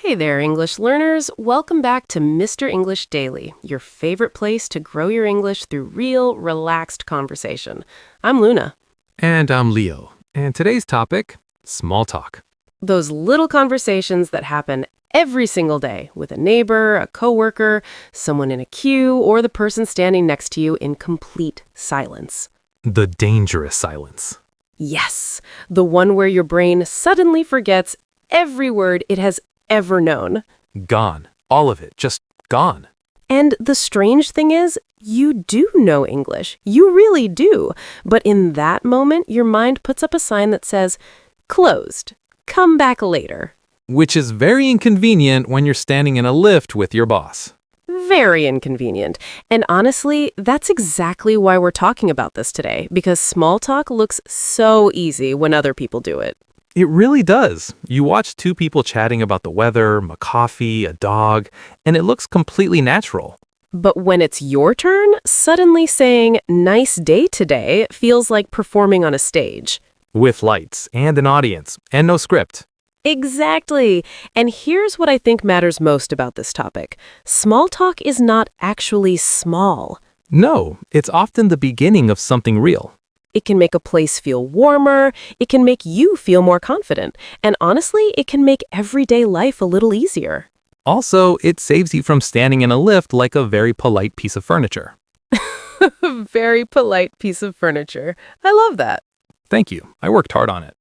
Hey there, English learners. Welcome back to Mr. English Daily, your favorite place to grow your English through real, relaxed conversation. I'm Luna. And I'm Leo. And today's topic, small talk. Those little conversations that happen every single day with a neighbor, a coworker, someone in a queue, or the person standing next to you in complete silence. The dangerous silence. Yes, the one where your brain suddenly forgets every word it has ever known. Gone. All of it. Just gone. And the strange thing is, you do know English. You really do. But in that moment, your mind puts up a sign that says, closed. Come back later. Which is very inconvenient when you're standing in a lift with your boss. Very inconvenient. And honestly, that's exactly why we're talking about this today, because small talk looks so easy when other people do it. It really does. You watch two people chatting about the weather, a coffee, a dog, and it looks completely natural. But when it's your turn, suddenly saying, nice day today, feels like performing on a stage. With lights and an audience and no script. Exactly. And here's what I think matters most about this topic. Small talk is not actually small. No, it's often the beginning of something real. It can make a place feel warmer. It can make you feel more confident. And honestly, it can make everyday life a little easier. Also, it saves you from standing in a lift like a very polite piece of furniture. A very polite piece of furniture. I love that. Thank you. I worked hard on it.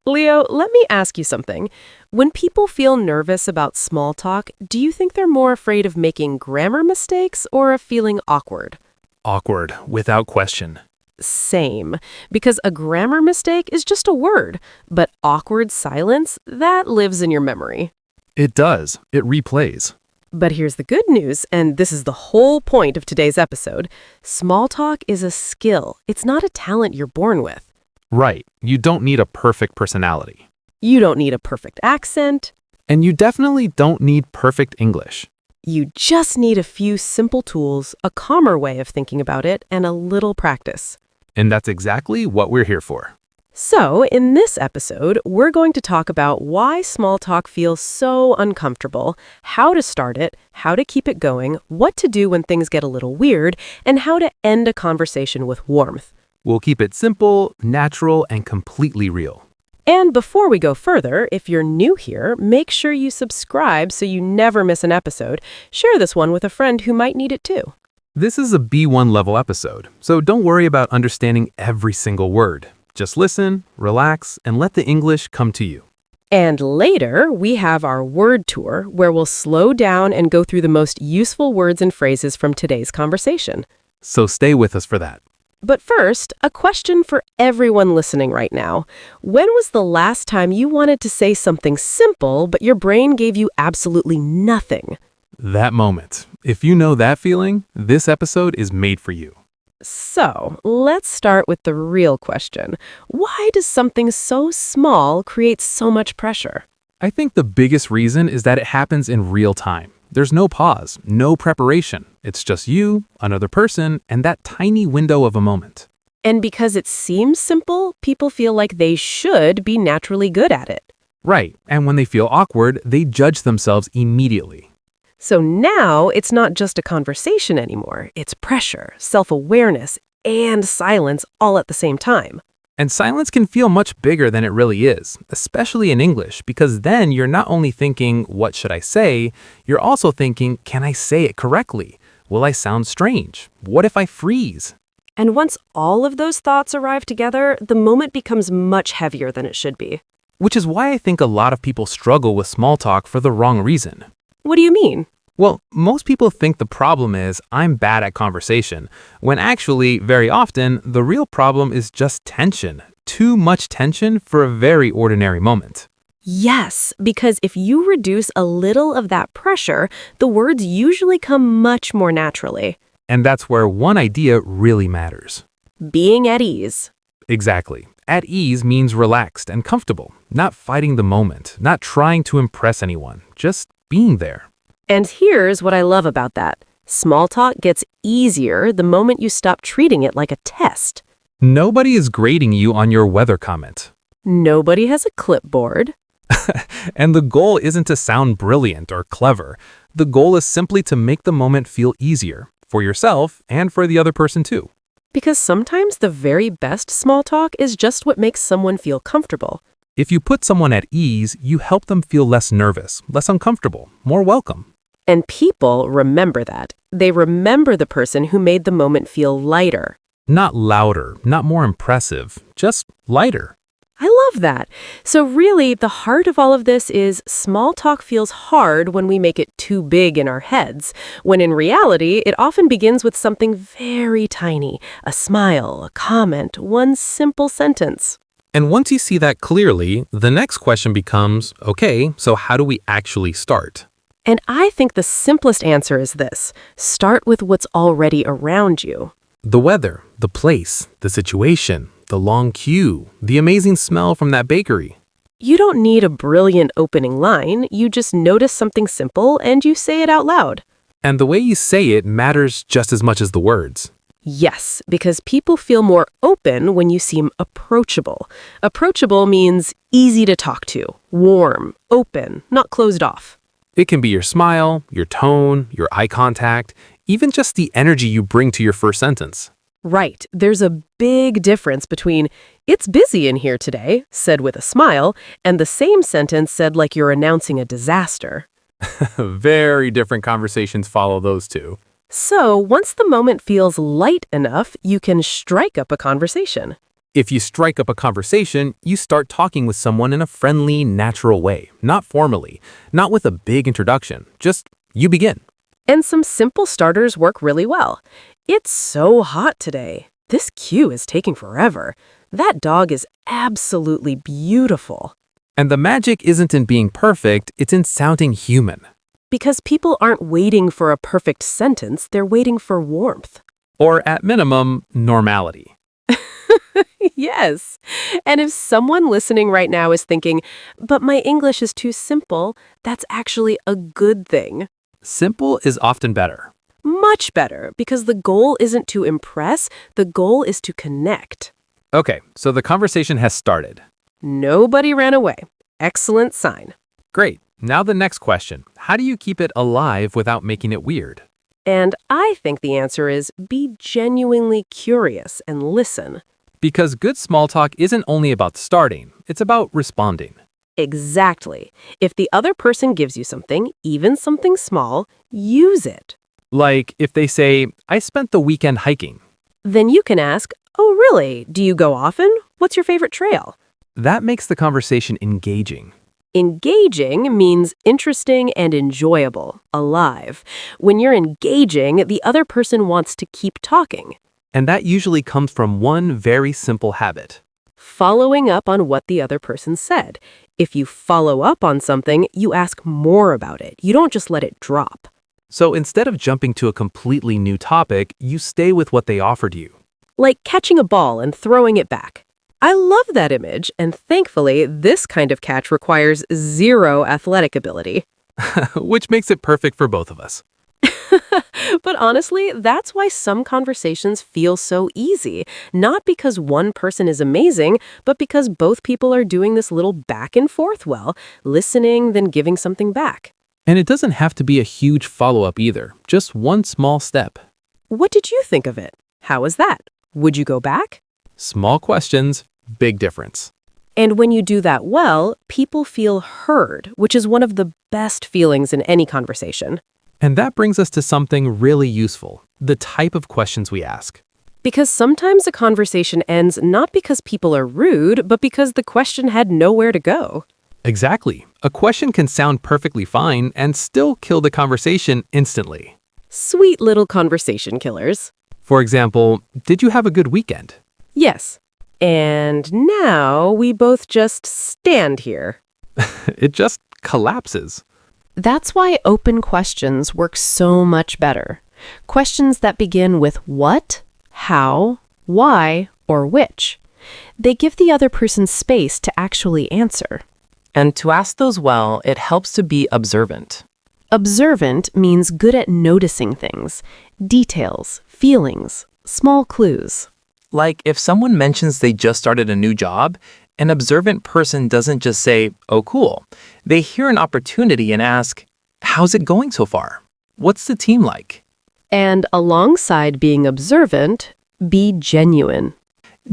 Leo, let me ask you something. When people feel nervous about small talk, do you think they're more afraid of making grammar mistakes or of feeling awkward? Awkward, without question. Same, because a grammar mistake is just a word, but awkward silence, that lives in your memory. It does. It replays. But here's the good news, and this is the whole point of today's episode. Small talk is a skill. It's not a talent you're born with. Right. You don't need a perfect personality. You don't need a perfect accent. And you definitely don't need perfect English. You just need a few simple tools, a calmer way of thinking about it, and a little practice. And that's exactly what we're here for. So, in this episode, we're going to talk about why small talk feels so uncomfortable, how to start it, how to keep it going, what to do when things get a little weird, and how to end a conversation with warmth. We'll keep it simple, natural, and completely real. And before we go further, if you're new here, make sure you subscribe so you never miss an episode. Share this one with a friend who might need it too. This is a B1 level episode, so don't worry about understanding every single word. Just listen, relax, and let the English come to you. And later, we have our word tour, where we'll slow down and go through the most useful words and phrases from today's conversation. So stay with us for that. But first, a question for everyone listening right now. When was the last time you wanted to say something simple, but your brain gave you absolutely nothing? That moment. If you know that feeling, this episode is made for you. So, let's start with the real question. Why does something so small create so much pressure? I think the biggest reason is that it happens in real time. There's no pause, no preparation. It's just you, another person, and that tiny window of a moment. And because it seems simple, people feel like they should be naturally good at it. Right, and when they feel awkward, they judge themselves immediately. So now it's not just a conversation anymore. It's pressure, self-awareness, and silence all at the same time. And silence can feel much bigger than it really is, especially in English, because then you're not only thinking, what should I say? You're also thinking, can I say it correctly? Will I sound strange? What if I freeze? And once all of those thoughts arrive together, the moment becomes much heavier than it should be. Which is why I think a lot of people struggle with small talk for the wrong reason. What do you mean? Well, most people think the problem is I'm bad at conversation, when actually, very often, the real problem is just tension. Too much tension for a very ordinary moment. Yes, because if you reduce a little of that pressure, the words usually come much more naturally. And that's where one idea really matters. Being at ease. Exactly. At ease means relaxed and comfortable, not fighting the moment, not trying to impress anyone, just being there. And here's what I love about that. Small talk gets easier the moment you stop treating it like a test. Nobody is grading you on your weather comment. Nobody has a clipboard. And the goal isn't to sound brilliant or clever. The goal is simply to make the moment feel easier for yourself and for the other person too. Because sometimes the very best small talk is just what makes someone feel comfortable. If you put someone at ease, you help them feel less nervous, less uncomfortable, more welcome. And people remember that. They remember the person who made the moment feel lighter. Not louder, not more impressive, just lighter. I love that. So really, the heart of all of this is small talk feels hard when we make it too big in our heads, when in reality, it often begins with something very tiny, a smile, a comment, one simple sentence. And once you see that clearly, the next question becomes, okay, so how do we actually start? And I think the simplest answer is this: start with what's already around you. The weather, the place, the situation, the long queue, the amazing smell from that bakery. You don't need a brilliant opening line, you just notice something simple and you say it out loud. And the way you say it matters just as much as the words. Yes, because people feel more open when you seem approachable. Approachable means easy to talk to, warm, open, not closed off. It can be your smile, your tone, your eye contact, even just the energy you bring to your first sentence. Right, there's a big difference between "it's busy in here today," said with a smile, and the same sentence said like you're announcing a disaster. Very different conversations follow those two. So, once the moment feels light enough, you can strike up a conversation. If you strike up a conversation, you start talking with someone in a friendly, natural way, not formally, not with a big introduction, just you begin. And some simple starters work really well. "It's so hot today. This queue is taking forever. That dog is absolutely beautiful." And the magic isn't in being perfect, it's in sounding human. Because people aren't waiting for a perfect sentence, they're waiting for warmth. Or at minimum, normality. Yes. And if someone listening right now is thinking, "but my English is too simple," that's actually a good thing. Simple is often better. Much better, because the goal isn't to impress, the goal is to connect. Okay, so the conversation has started. Nobody ran away. Excellent sign. Great. Now the next question. How do you keep it alive without making it weird? And I think the answer is be genuinely curious and listen. Because good small talk isn't only about starting, it's about responding. Exactly. If the other person gives you something, even something small, use it. Like if they say, I spent the weekend hiking. Then you can ask, "Oh, really? Do you go often? What's your favorite trail?" That makes the conversation engaging. Engaging means interesting and enjoyable, alive. When you're engaging, the other person wants to keep talking. And that usually comes from one very simple habit. Following up on what the other person said. If you follow up on something, you ask more about it. You don't just let it drop. So instead of jumping to a completely new topic, you stay with what they offered you. Like catching a ball and throwing it back. I love that image, and thankfully, this kind of catch requires zero athletic ability. Which makes it perfect for both of us. But honestly, that's why some conversations feel so easy. Not because one person is amazing, but because both people are doing this little back and forth well, listening, then giving something back. And it doesn't have to be a huge follow-up either, just one small step. What did you think of it? How was that? Would you go back? Small questions, big difference. And when you do that well, people feel heard, which is one of the best feelings in any conversation. And that brings us to something really useful, the type of questions we ask. Because sometimes a conversation ends not because people are rude, but because the question had nowhere to go. Exactly. A question can sound perfectly fine and still kill the conversation instantly. Sweet little conversation killers. For example, did you have a good weekend? Yes. And now we both just stand here. It just collapses. That's why open questions work so much better. Questions that begin with what, how, why, or which. They give the other person space to actually answer. And to ask those well, it helps to be observant. Observant means good at noticing things, details, feelings, small clues. Like if someone mentions they just started a new job, An observant person doesn't just say, "Oh, cool." They hear an opportunity and ask, "How's it going so far? What's the team like?" And alongside being observant, be genuine.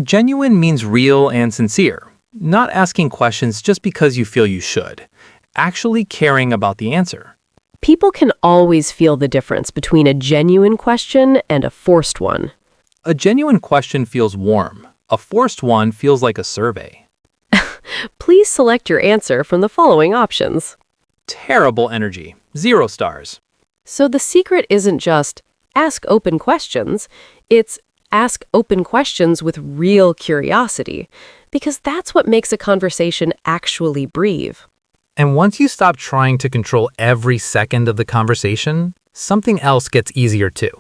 Genuine means real and sincere, not asking questions just because you feel you should, actually caring about the answer. People can always feel the difference between a genuine question and a forced one. A genuine question feels warm. A forced one feels like a survey. Please select your answer from the following options. Terrible energy. 0 stars. So the secret isn't just ask open questions, it's ask open questions with real curiosity, because that's what makes a conversation actually breathe. And once you stop trying to control every second of the conversation, something else gets easier too.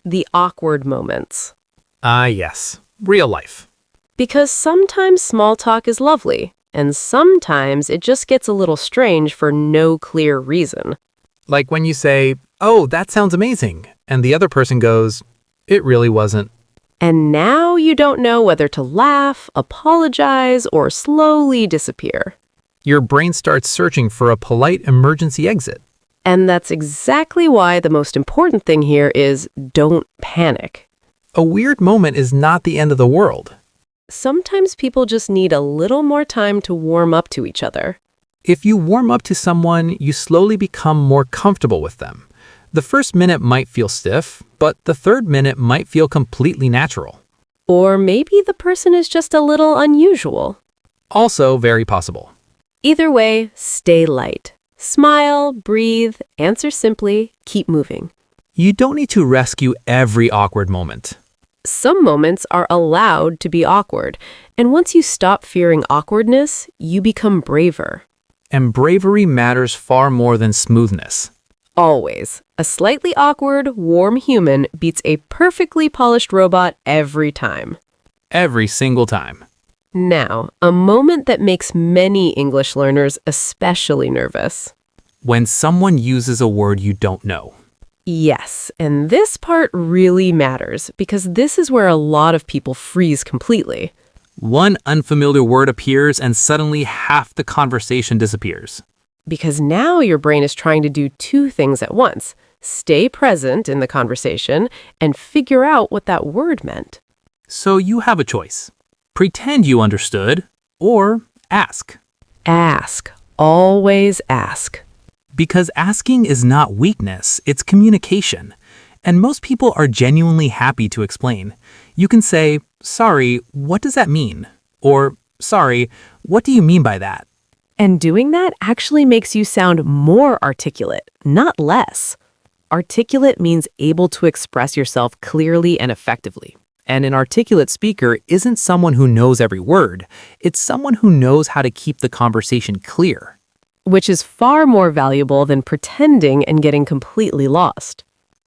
The awkward moments. Ah, yes. Real life. Because sometimes small talk is lovely, and sometimes it just gets a little strange for no clear reason. Like when you say, "Oh, that sounds amazing," and the other person goes, "It really wasn't." And now you don't know whether to laugh, apologize, or slowly disappear. Your brain starts searching for a polite emergency exit. And that's exactly why the most important thing here is don't panic. A weird moment is not the end of the world. Sometimes people just need a little more time to warm up to each other. If you warm up to someone, you slowly become more comfortable with them. The first minute might feel stiff, but the third minute might feel completely natural. Or maybe the person is just a little unusual. Also very possible. Either way, stay light. Smile, breathe, answer simply, keep moving. You don't need to rescue every awkward moment. Some moments are allowed to be awkward, and once you stop fearing awkwardness, you become braver. And bravery matters far more than smoothness. Always. A slightly awkward, warm human beats a perfectly polished robot every time. Every single time. Now, a moment that makes many English learners especially nervous. When someone uses a word you don't know. Yes, and this part really matters because this is where a lot of people freeze completely. One unfamiliar word appears and suddenly half the conversation disappears. Because now your brain is trying to do two things at once. Stay present in the conversation and figure out what that word meant. So you have a choice. Pretend you understood, or ask. Ask. Always ask. Because asking is not weakness, it's communication. And most people are genuinely happy to explain. You can say, "Sorry, what does that mean?" Or, "Sorry, what do you mean by that?" And doing that actually makes you sound more articulate, not less. Articulate means able to express yourself clearly and effectively. And an articulate speaker isn't someone who knows every word. It's someone who knows how to keep the conversation clear. Which is far more valuable than pretending and getting completely lost.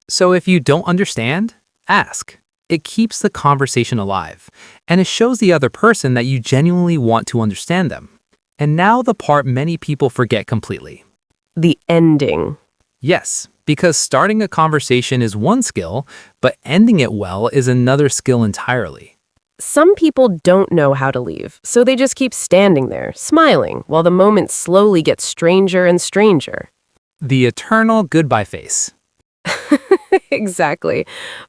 So if you don't understand, ask. It keeps the conversation alive, and it shows the other person that you genuinely want to understand them. And now the part many people forget completely. The ending. Yes, because starting a conversation is one skill, but ending it well is another skill entirely. Some people don't know how to leave, so they just keep standing there, smiling, while the moment slowly gets stranger and stranger. The eternal goodbye face. Exactly.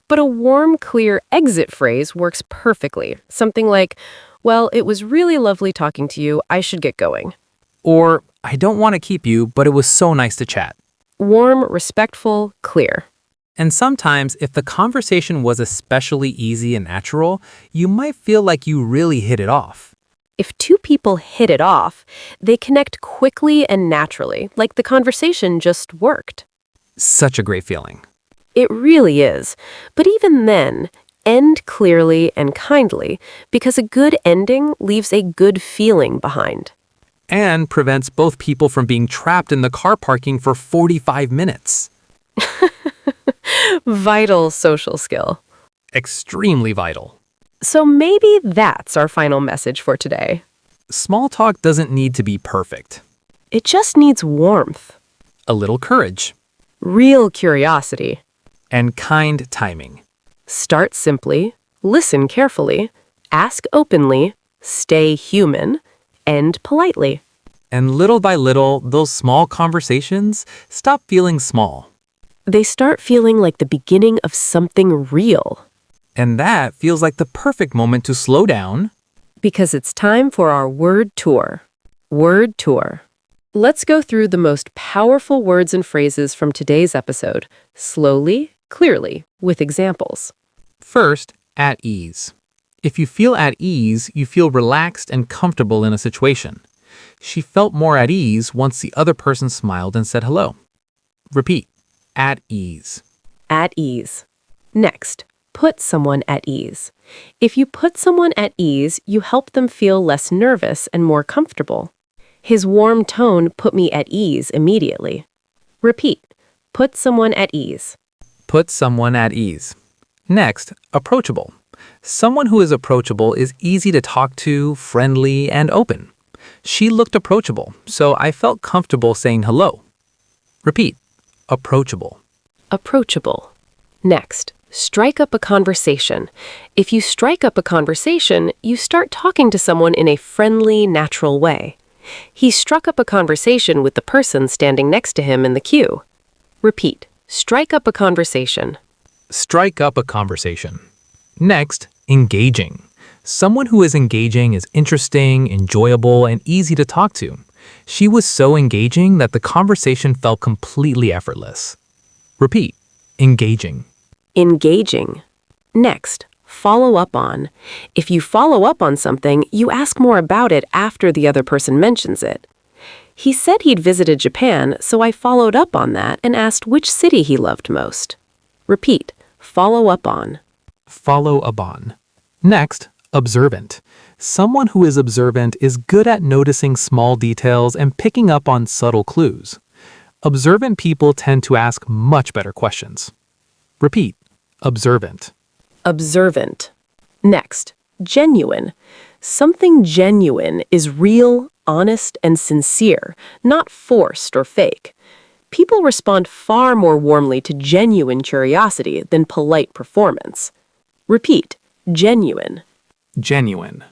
But a warm, clear exit phrase works perfectly. Something like, "Well, it was really lovely talking to you. I should get going." Or, "I don't want to keep you, but it was so nice to chat." Warm, respectful, clear. And sometimes, if the conversation was especially easy and natural, you might feel like you really hit it off. If two people hit it off, they connect quickly and naturally, like the conversation just worked. Such a great feeling. It really is. But even then, end clearly and kindly, because a good ending leaves a good feeling behind. And prevents both people from being trapped in the car parking for 45 minutes. Vital social skill. Extremely vital. So maybe that's our final message for today. Small talk doesn't need to be perfect. It just needs warmth, A little courage. real curiosity. And kind timing. Start simply, listen carefully, ask openly, stay human, End politely. And little by little, those small conversations stop feeling small. They start feeling like the beginning of something real. And that feels like the perfect moment to slow down. Because it's time for our word tour. Word tour. Let's go through the most powerful words and phrases from today's episode, slowly, clearly, with examples. First, at ease. If you feel at ease, you feel relaxed and comfortable in a situation. She felt more at ease once the other person smiled and said hello. Repeat, at ease. At ease. Next, put someone at ease. If you put someone at ease, you help them feel less nervous and more comfortable. His warm tone put me at ease immediately. Repeat, put someone at ease. Put someone at ease. Next, approachable. Someone who is approachable is easy to talk to, friendly, and open. She looked approachable, so I felt comfortable saying hello. Repeat, approachable. Approachable. Next, strike up a conversation. If you strike up a conversation, you start talking to someone in a friendly, natural way. He struck up a conversation with the person standing next to him in the queue. Repeat, strike up a conversation. Strike up a conversation. Next, engaging. Someone who is engaging is interesting, enjoyable, and easy to talk to. She was so engaging that the conversation felt completely effortless. Repeat, engaging. Engaging. Next, follow up on. If you follow up on something, you ask more about it after the other person mentions it. He said he'd visited Japan, so I followed up on that and asked which city he loved most. Repeat, follow up on. Follow up on. Next, observant. Someone who is observant is good at noticing small details and picking up on subtle clues. Observant people tend to ask much better questions. Repeat, observant. Observant. Next, genuine. Something genuine is real, honest, and sincere, not forced or fake. People respond far more warmly to genuine curiosity than polite performance. Repeat, genuine. Genuine.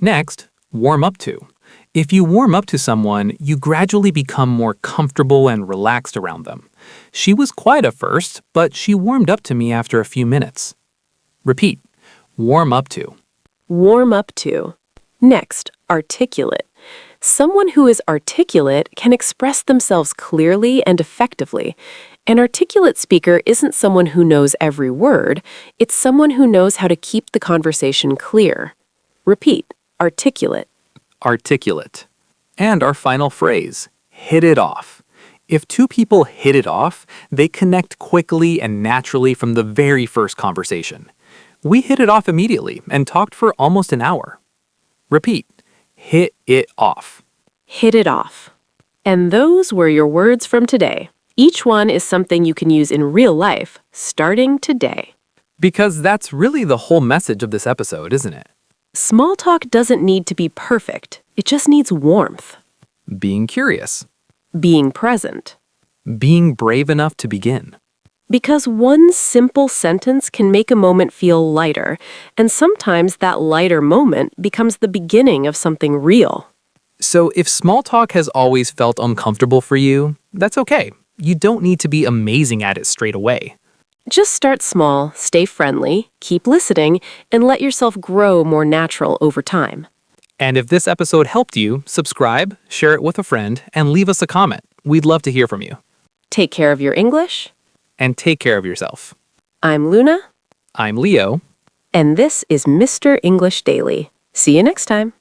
Next, warm up to. If you warm up to someone, you gradually become more comfortable and relaxed around them. She was quiet at first, but she warmed up to me after a few minutes. Repeat, warm up to. Warm up to. Next, articulate. Someone who is articulate can express themselves clearly and effectively. An articulate speaker isn't someone who knows every word, it's someone who knows how to keep the conversation clear. Repeat, articulate. Articulate. And our final phrase, hit it off. If two people hit it off, they connect quickly and naturally from the very first conversation. We hit it off immediately and talked for almost an hour. Repeat, hit it off. Hit it off. And those were your words from today. Each one is something you can use in real life, starting today. Because that's really the whole message of this episode, isn't it? Small talk doesn't need to be perfect. It just needs warmth. Being curious. Being present. Being brave enough to begin. Because one simple sentence can make a moment feel lighter, and sometimes that lighter moment becomes the beginning of something real. So if small talk has always felt uncomfortable for you, that's okay. You don't need to be amazing at it straight away. Just start small, stay friendly, keep listening, and let yourself grow more natural over time. And if this episode helped you, subscribe, share it with a friend, and leave us a comment. We'd love to hear from you. Take care of your English. And take care of yourself. I'm Luna. I'm Leo. And this is Mr. English Daily. See you next time.